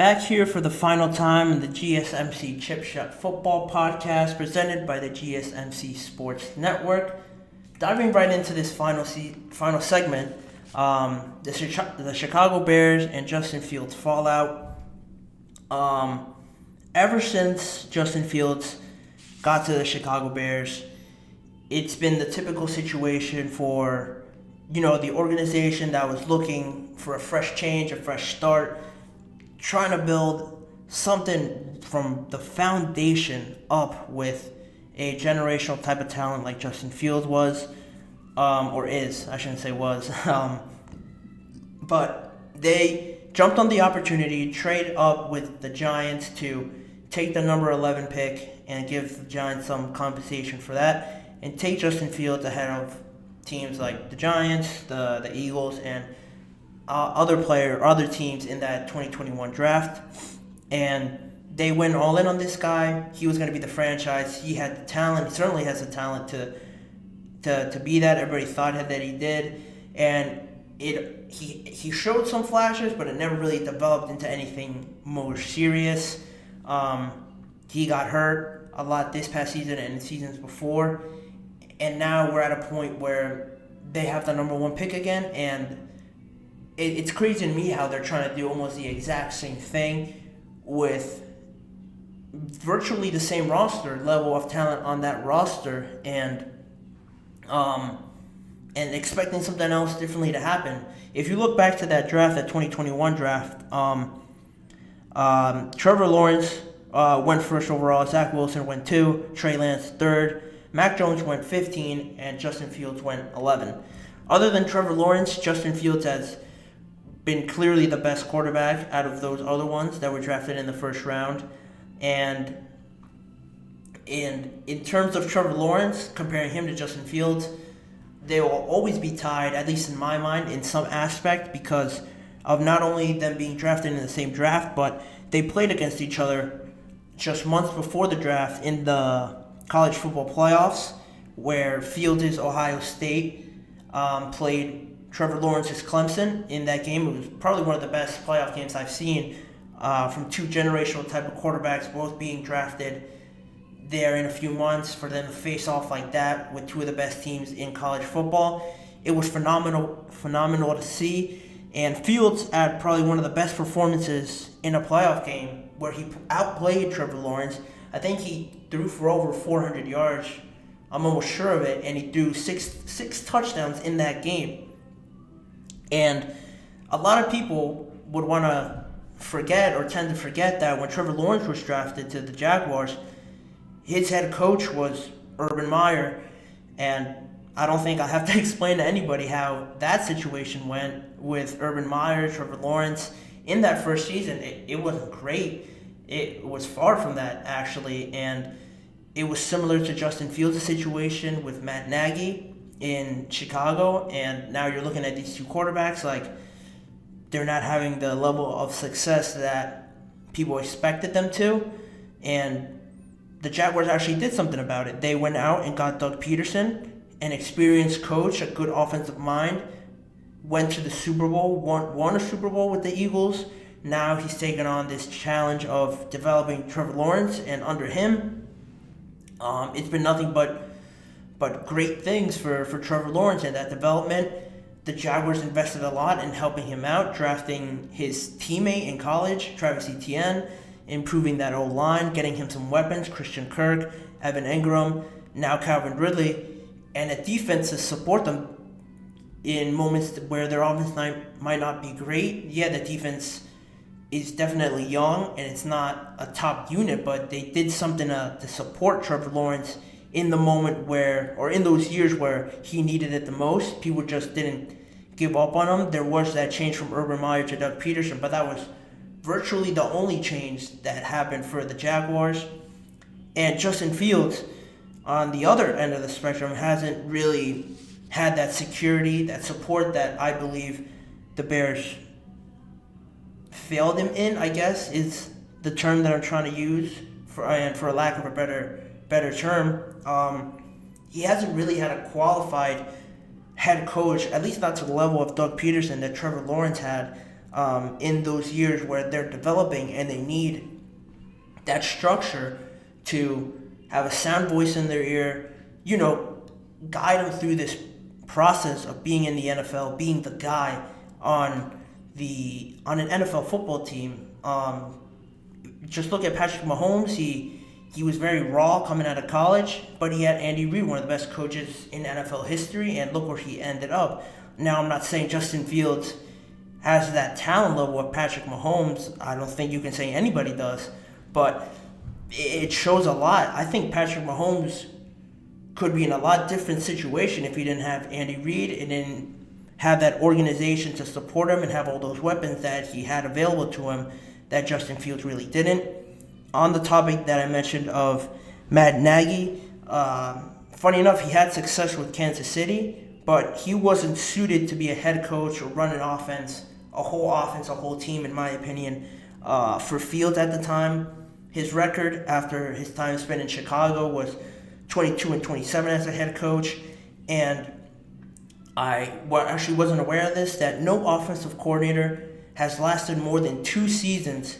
Back here for the final time in the GSMC Chip Shot Football Podcast presented by the GSMC Sports Network. Diving right into this final segment, the Chicago Bears and Justin Fields fallout. Ever since Justin Fields got to the Chicago Bears, it's been the typical situation for, the organization that was looking for a fresh change, a fresh start, trying to build something from the foundation up with a generational type of talent like Justin Fields was, or is, I shouldn't say was. But they jumped on the opportunity, trade up with the Giants to take the number 11 pick and give the Giants some compensation for that, and take Justin Fields ahead of teams like the Giants, the Eagles, and other teams in that 2021 draft. And they went all in on this guy. He was going to be the franchise. He had the talent. He certainly has the talent to be that. Everybody thought that he did. And he showed some flashes, but it never really developed into anything more serious. He got hurt a lot this past season and the seasons before. And now we're at a point where they have the number 1 pick again, and it's crazy to me how they're trying to do almost the exact same thing with virtually the same level of talent on that roster, and expecting something else differently to happen. If you look back to that draft, that 2021 draft, Trevor Lawrence went first overall, Zach Wilson went 2, Trey Lance 3rd, Mac Jones went 15, and Justin Fields went 11. Other than Trevor Lawrence, Justin Fields has been clearly the best quarterback out of those other ones that were drafted in the first round. And in terms of Trevor Lawrence, comparing him to Justin Fields, they will always be tied, at least in my mind, in some aspect, because of not only them being drafted in the same draft, but they played against each other just months before the draft in the college football playoffs, where Fields' Ohio State played Trevor Lawrence's Clemson in that game. It was probably one of the best playoff games I've seen from two generational type of quarterbacks, both being drafted there in a few months, for them to face off like that with two of the best teams in college football. It was phenomenal to see. And Fields had probably one of the best performances in a playoff game where he outplayed Trevor Lawrence. I think he threw for over 400 yards. I'm almost sure of it. And he threw six touchdowns in that game. And a lot of people would want to forget or tend to forget that when Trevor Lawrence was drafted to the Jaguars, his head coach was Urban Meyer. And I don't think I have to explain to anybody how that situation went with Urban Meyer, Trevor Lawrence. In that first season, it wasn't great. It was far from that, actually. And it was similar to Justin Fields' situation with Matt Nagy in Chicago. And now you're looking at these two quarterbacks, like, they're not having the level of success that people expected them to. And the Jaguars actually did something about it. They went out and got Doug Peterson, an experienced coach, a good offensive mind, went to the Super Bowl, won a Super Bowl with the Eagles. Now he's taken on this challenge of developing Trevor Lawrence, and under him, it's been nothing but great things for Trevor Lawrence and that development. The Jaguars invested a lot in helping him out, drafting his teammate in college, Travis Etienne, improving that O-line, getting him some weapons, Christian Kirk, Evan Engram, now Calvin Ridley, and a defense to support them in moments where their offense might not be great. Yeah, the defense is definitely young, and it's not a top unit, but they did something to support Trevor Lawrence in the moment where, or in those years where he needed it the most. People just didn't give up on him. There was that change from Urban Meyer to Doug Peterson, but that was virtually the only change that happened for the Jaguars. And Justin Fields, on the other end of the spectrum, hasn't really had that security, that support that I believe the Bears failed him in, I guess, is the term that I'm trying to use, for a lack of a better term. He hasn't really had a qualified head coach, at least not to the level of Doug Peterson that Trevor Lawrence had. in those years where they're developing and they need that structure to have a sound voice in their ear, guide them through this process of being in the NFL, being the guy on an NFL football team. Just look at Patrick Mahomes. He was very raw coming out of college, but he had Andy Reid, one of the best coaches in NFL history, and look where he ended up. Now, I'm not saying Justin Fields has that talent level of Patrick Mahomes. I don't think you can say anybody does, but it shows a lot. I think Patrick Mahomes could be in a lot different situation if he didn't have Andy Reid and didn't have that organization to support him and have all those weapons that he had available to him that Justin Fields really didn't. On the topic that I mentioned of Matt Nagy, funny enough, he had success with Kansas City, but he wasn't suited to be a head coach or run an offense, a whole team, in my opinion. For Fields at the time, his record after his time spent in Chicago was 22-27 as a head coach, and I actually wasn't aware of this, that no offensive coordinator has lasted more than 2 seasons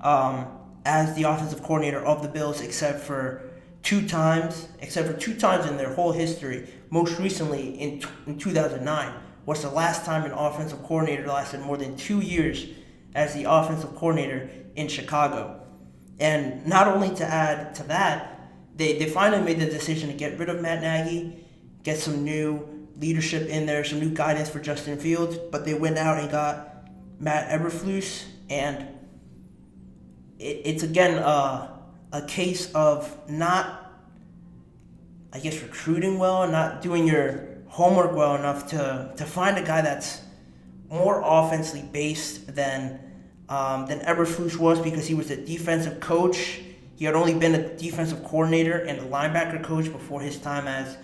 as the offensive coordinator of the Bills, except for two times in their whole history. Most recently, in 2009, was the last time an offensive coordinator lasted more than 2 years as the offensive coordinator in Chicago. And not only to add to that, they finally made the decision to get rid of Matt Nagy, get some new leadership in there, some new guidance for Justin Fields, but they went out and got Matt Eberflus, and it's again a case of not, I guess, recruiting well, not doing your homework well enough to find a guy that's more offensively based than Eberflus was, because he was a defensive coach. He had only been a defensive coordinator and a linebacker coach before his time as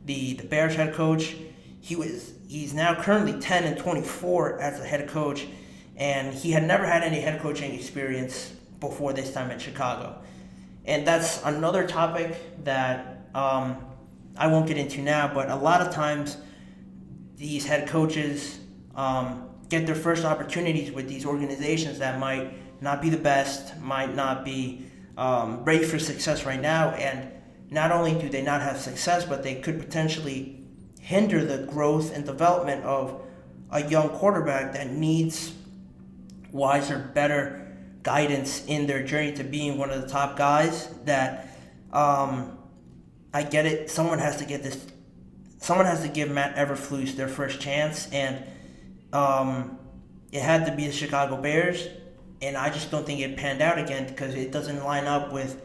the Bears head coach. He's now currently 10-24 as a head coach, and he had never had any head coaching experience before this time at Chicago. And that's another topic that I won't get into now, but a lot of times these head coaches get their first opportunities with these organizations that might not be the best, might not be ready for success right now, and not only do they not have success, but they could potentially hinder the growth and development of a young quarterback that needs wiser, better guidance in their journey to being one of the top guys. That I get it. Someone has to give Matt Eberflus their first chance, and it had to be the Chicago Bears. And I just don't think it panned out again, because it doesn't line up with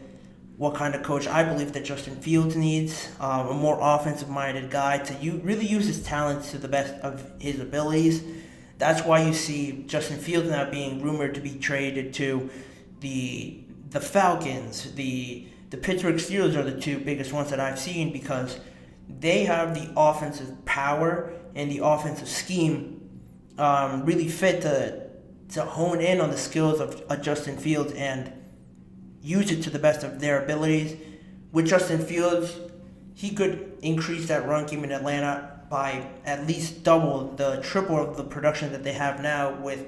what kind of coach I believe that Justin Fields needs. A more offensive-minded guy to really use his talents to the best of his abilities. That's why you see Justin Fields now being rumored to be traded to the Falcons. The Pittsburgh Steelers are the two biggest ones that I've seen, because they have the offensive power and the offensive scheme really fit to hone in on the skills of Justin Fields and use it to the best of their abilities. With Justin Fields, he could increase that run game in Atlanta by at least triple of the production that they have now with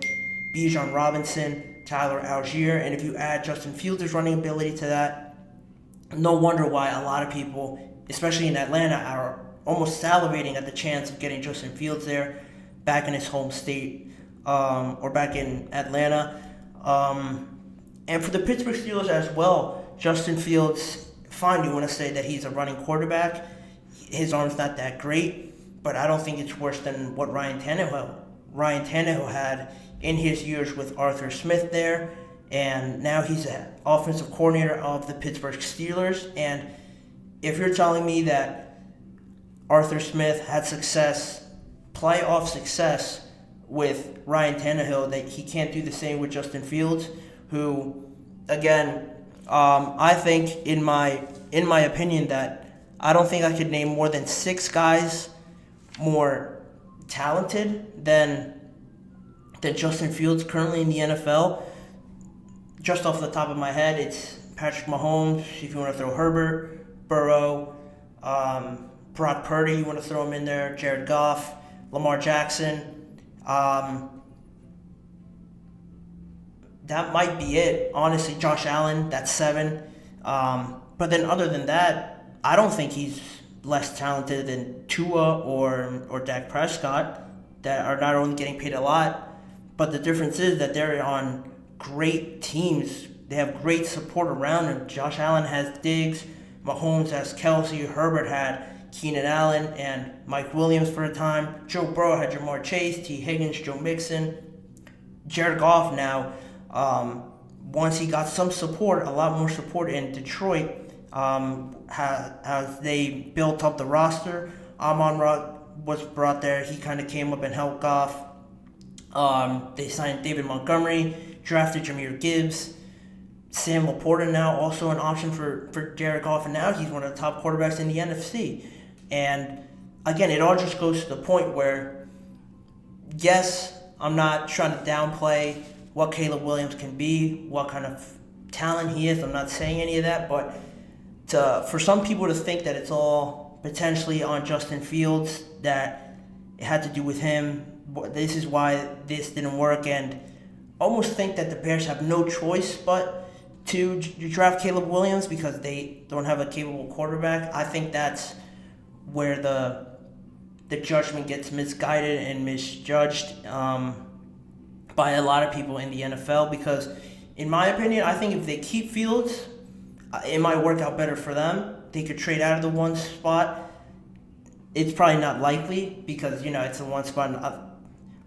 Bijan Robinson, Tyler Algier, and if you add Justin Fields' running ability to that, no wonder why a lot of people, especially in Atlanta, are almost salivating at the chance of getting Justin Fields there, back in his home state, or back in Atlanta. And for the Pittsburgh Steelers as well, Justin Fields, fine, you want to say that he's a running quarterback. His arm's not that great, but I don't think it's worse than what Ryan Tannehill had in his years with Arthur Smith there. And now he's an offensive coordinator of the Pittsburgh Steelers. And if you're telling me that Arthur Smith had playoff success with Ryan Tannehill, that he can't do the same with Justin Fields, who, again, I think in my opinion that I don't think I could name more than 6 guys more talented than Justin Fields currently in the NFL. Just off the top of my head, it's Patrick Mahomes, if you want to throw Herbert, Burrow, Brock Purdy, you want to throw him in there, Jared Goff, Lamar Jackson. that might be it. Honestly, Josh Allen, that's 7. But then other than that, I don't think he's less talented than Tua or Dak Prescott, that are not only getting paid a lot, but the difference is that they're on great teams. They have great support around them. Josh Allen has Diggs, Mahomes has Kelsey, Herbert had Keenan Allen and Mike Williams for a time. Joe Burrow had Jamar Chase, T. Higgins, Joe Mixon. Jared Goff now, once he got some support, a lot more support in Detroit, as they built up the roster. Amon-Ra was brought there. He kind of came up and helped Goff. They signed David Montgomery, drafted Jahmyr Gibbs. Sam Laporta now also an option for Jared Goff, and now he's one of the top quarterbacks in the NFC. And again, it all just goes to the point where, yes, I'm not trying to downplay what Caleb Williams can be, what kind of talent he is. I'm not saying any of that, but for some people to think that it's all potentially on Justin Fields, that it had to do with him, this is why this didn't work, and almost think that the Bears have no choice but to draft Caleb Williams because they don't have a capable quarterback. I think that's where the judgment gets misguided and misjudged by a lot of people in the NFL, because in my opinion, I think if they keep Fields, it might work out better for them. They could trade out of the one spot. It's probably not likely because, it's the one spot.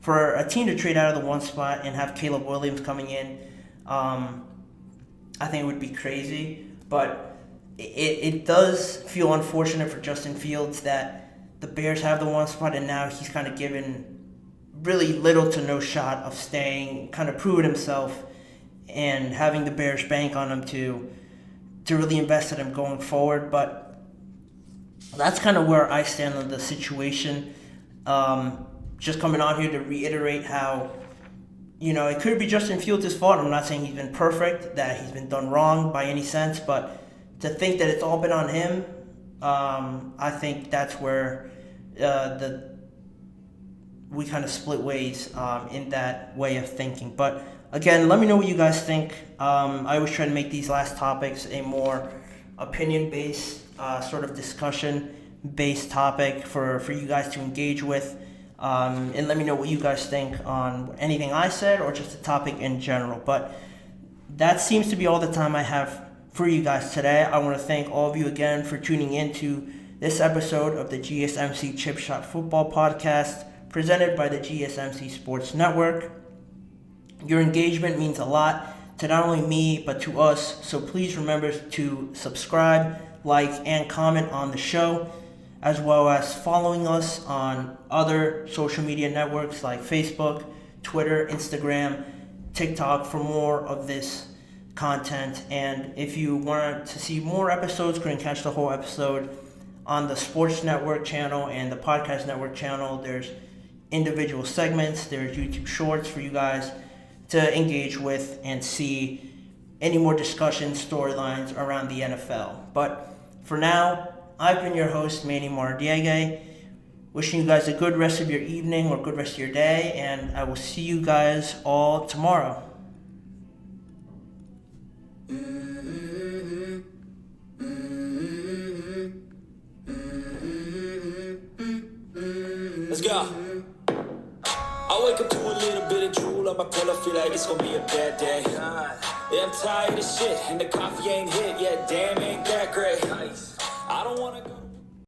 For a team to trade out of the one spot and have Caleb Williams coming in, I think it would be crazy. But it does feel unfortunate for Justin Fields that the Bears have the one spot and now he's kind of given really little to no shot of staying, kind of proving himself, and having the Bears bank on him to really invest in him going forward. But that's kind of where I stand on the situation. Just coming on here to reiterate how, it could be Justin Fields' fault. I'm not saying he's been perfect, that he's been done wrong by any sense, but to think that it's all been on him, I think that's where we kind of split ways in that way of thinking. But again, let me know what you guys think. I always try to make these last topics a more opinion-based, sort of discussion-based topic for you guys to engage with. And let me know what you guys think on anything I said or just the topic in general. But that seems to be all the time I have for you guys today. I want to thank all of you again for tuning in to this episode of the GSMC Chip Shot Football Podcast, presented by the GSMC Sports Network. Your engagement means a lot to not only me, but to us, so please remember to subscribe, like, and comment on the show, as well as following us on other social media networks like Facebook, Twitter, Instagram, TikTok for more of this content. And if you want to see more episodes, you can catch the whole episode on the Sports Network channel and the Podcast Network channel. There's individual segments, there's YouTube shorts for you guys to engage with and see any more discussions, storylines around the NFL. But for now, I've been your host, Manny Mardiege, wishing you guys a good rest of your evening or good rest of your day, and I will see you guys all tomorrow. Let's go. I wake up to a little bit of drool on my pillow, feel like it's gonna be a bad day. Yeah, I'm tired of shit, and the coffee ain't hit yet, damn, ain't that great. I don't wanna go to